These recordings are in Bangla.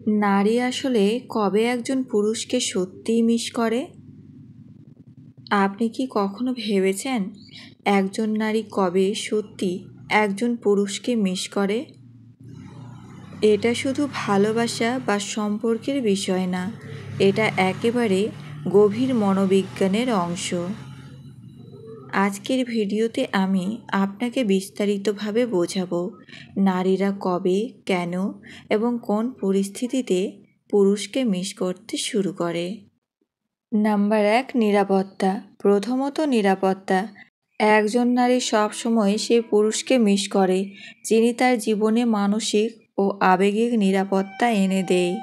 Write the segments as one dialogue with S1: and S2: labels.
S1: নারী আসলে কবে একজন পুরুষকে সত্যিই মিস করে? আপনি কি কখনো ভেবেছেন একজন নারী কবে সত্যি একজন পুরুষকে মিস করে? এটা শুধু ভালোবাসা বা সম্পর্কের বিষয় না, এটা একেবারে গভীর মনোবিজ্ঞানের অংশ। আজকের ভিডিওতে আমি আপনাকে বিস্তারিতভাবে বোঝাবো নারীরা কবে, কেন এবং কোন পরিস্থিতিতে পুরুষকে মিস করতে শুরু করে। নাম্বার 1, নিরাপত্তা। প্রথমত নিরাপত্তা। একজন নারী সবসময় সেই পুরুষকে মিস করে যিনি তার জীবনে মানসিক ও আবেগিক নিরাপত্তা এনে দেয়।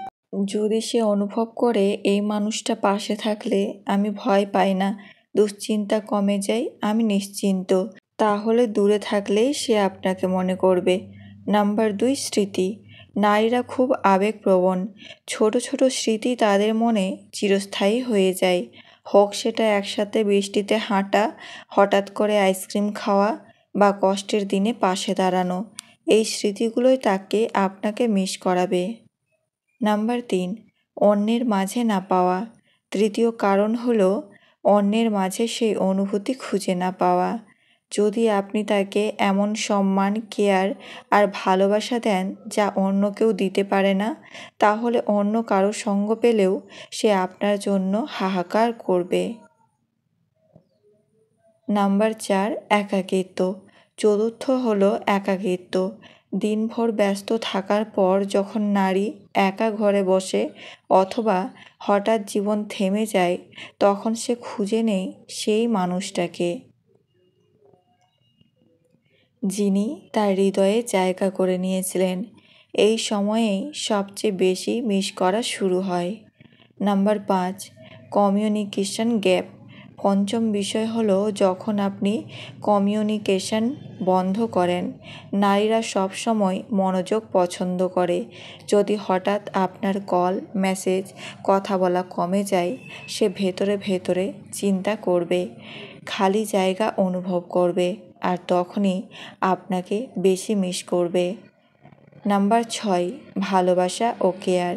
S1: যদি সে অনুভব করে এই মানুষটা পাশে থাকলে আমি ভয় পাই না, দুশ্চিন্তা কমে যায়, আমি নিশ্চিন্ত, তাহলে দূরে থাকলেই সে আপনাকে মনে করবে। নাম্বার 2, স্মৃতি। নারীরা খুব আবেগপ্রবণ। ছোট ছোট স্মৃতি তাদের মনে চিরস্থায়ী হয়ে যায়, হোক সেটা একসাথে বৃষ্টিতে হাঁটা, হঠাৎ করে আইসক্রিম খাওয়া বা কষ্টের দিনে পাশে দাঁড়ানো। এই স্মৃতিগুলোই তাকে আপনাকে মিস করাবে। নাম্বার 3, অন্যের মাঝে না পাওয়া। তৃতীয় কারণ হলো অন্যের মাঝে সেই অনুভূতি খুঁজে না পাওয়া। যদি আপনি তাকে এমন সম্মান, কেয়ার আর ভালোবাসা দেন যা অন্য কেউ দিতে পারে না, তাহলে অন্য কারো সঙ্গ পেলেও সে আপনার জন্য হাহাকার করবে। নাম্বার 4, একাকিত্ব। চতুর্থ হলো একাকিত্ব। দিনভর ব্যস্ত থাকার পর যখন নারী একা ঘরে বসে অথবা হঠাৎ জীবন থেমে যায়, তখন সে খুঁজে নেয় সেই মানুষটাকে যিনি তার হৃদয়ে জায়গা করে নিয়েছিলেন। এই সময়েই সবচেয়ে বেশি মিস করা শুরু হয়। Number 5, communication gap. পঞ্চম বিষয় হলো যখন আপনি কমিউনিকেশন বন্ধ করেন। নারীরা সবসময় মনোযোগ পছন্দ করে। যদি হঠাৎ আপনার কল, মেসেজ, কথা বলা কমে যায়, সে ভেতরে ভেতরে চিন্তা করবে, খালি জায়গা অনুভব করবে, আর তখনই আপনাকে বেশি মিস করবে। নাম্বার 6, ভালোবাসা ও কেয়ার।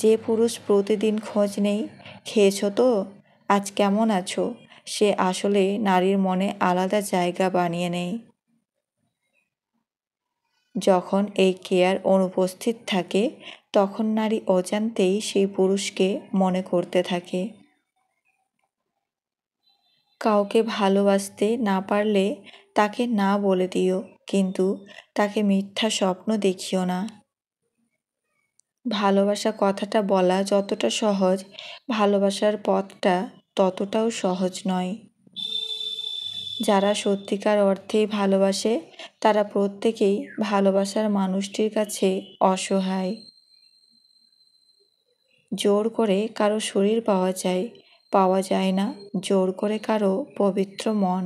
S1: যে পুরুষ প্রতিদিন খোঁজ নেই, খেয়েছো তো, আজ কেমন আছো, সে আসলে নারীর মনে আলাদা জায়গা বানিয়ে নেয়। যখন এই কেয়ার অনুপস্থিত থাকে, তখন নারী অজান্তেই সেই পুরুষকে মনে করতে থাকে। কাউকে ভালোবাসতে না পারলে তাকে না বলে দিও, কিন্তু তাকে মিথ্যা স্বপ্ন দেখিও না। ভালোবাসা কথাটা বলা যতটা সহজ, ভালোবাসার পথটা ততটাও সহজ নয়। যারা সত্যিকার অর্থেই ভালোবাসে তারা প্রত্যেকেই ভালোবাসার মানুষটির কাছে অসহায়। জোর করে কারো শরীর পাওয়া যায় না জোর করে কারো পবিত্র মন।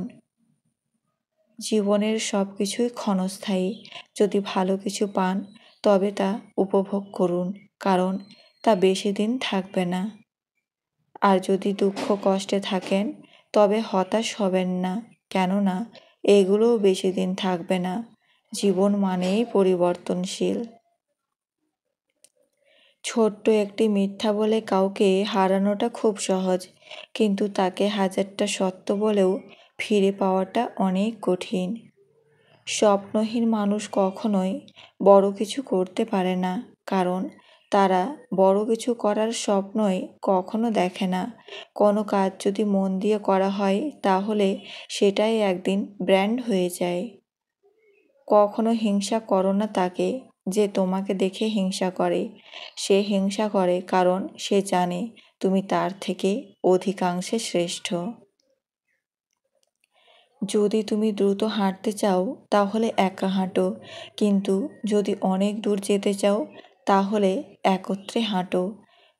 S1: জীবনের সব কিছুই ক্ষণস্থায়ী। যদি ভালো কিছু পান তবে তা উপভোগ করুন, কারণ তা বেশি দিন থাকবে না। আর যদি দুঃখ কষ্টে থাকেন তবে হতাশ হবেন না, কেননা এগুলোও বেশি দিন থাকবে না। জীবন মানেই পরিবর্তনশীল। ছোট্ট একটি মিথ্যা বলে কাউকে হারানোটা খুব সহজ, কিন্তু তাকে হাজারটা সত্য বলেও ফিরে পাওয়াটা অনেক কঠিন। স্বপ্নহীন মানুষ কখনোই বড় কিছু করতে পারে না, কারণ তারা বড় কিছু করার স্বপ্নই কখনো দেখে না। কোনো কাজ যদি মন দিয়ে করা হয় তাহলে সেটাই একদিন ব্র্যান্ড হয়ে যায়। কখনো হিংসা করো না তাকে যে তোমাকে দেখে হিংসা করে। সে হিংসা করে কারণ সে জানে তুমি তার থেকে অধিকাংশে শ্রেষ্ঠ। যদি তুমি দ্রুত হাঁটতে চাও তাহলে একা হাঁটো, কিন্তু যদি অনেক দূর যেতে চাও তাহলে একত্রে হাঁটো।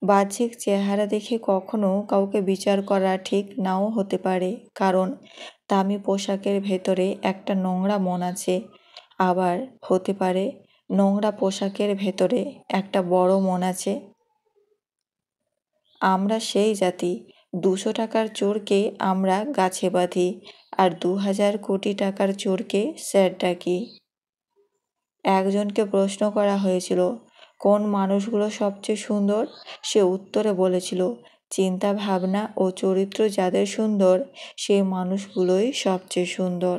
S1: বাহ্যিক চেহারা দেখে কখনো কাউকে বিচার করা ঠিক নাও হতে পারে, কারণ দামি পোশাকের ভেতরে একটা নোংরা মন আছে। আবার হতে পারে নোংরা পোশাকের ভেতরে একটা বড় মন আছে। আমরা সেই জাতি, 200 টাকার চোরকে আমরা গাছে বাঁধি আর 2000 কোটি টাকার চোরকে স্যার ডাকি। একজনকে প্রশ্ন করা হয়েছিল, কোন মানুষগুলো সবচেয়ে সুন্দর? সে উত্তরে বলেছিল, চিন্তা ভাবনা ও চরিত্র যাদের সুন্দর সেই মানুষগুলোই সবচেয়ে সুন্দর।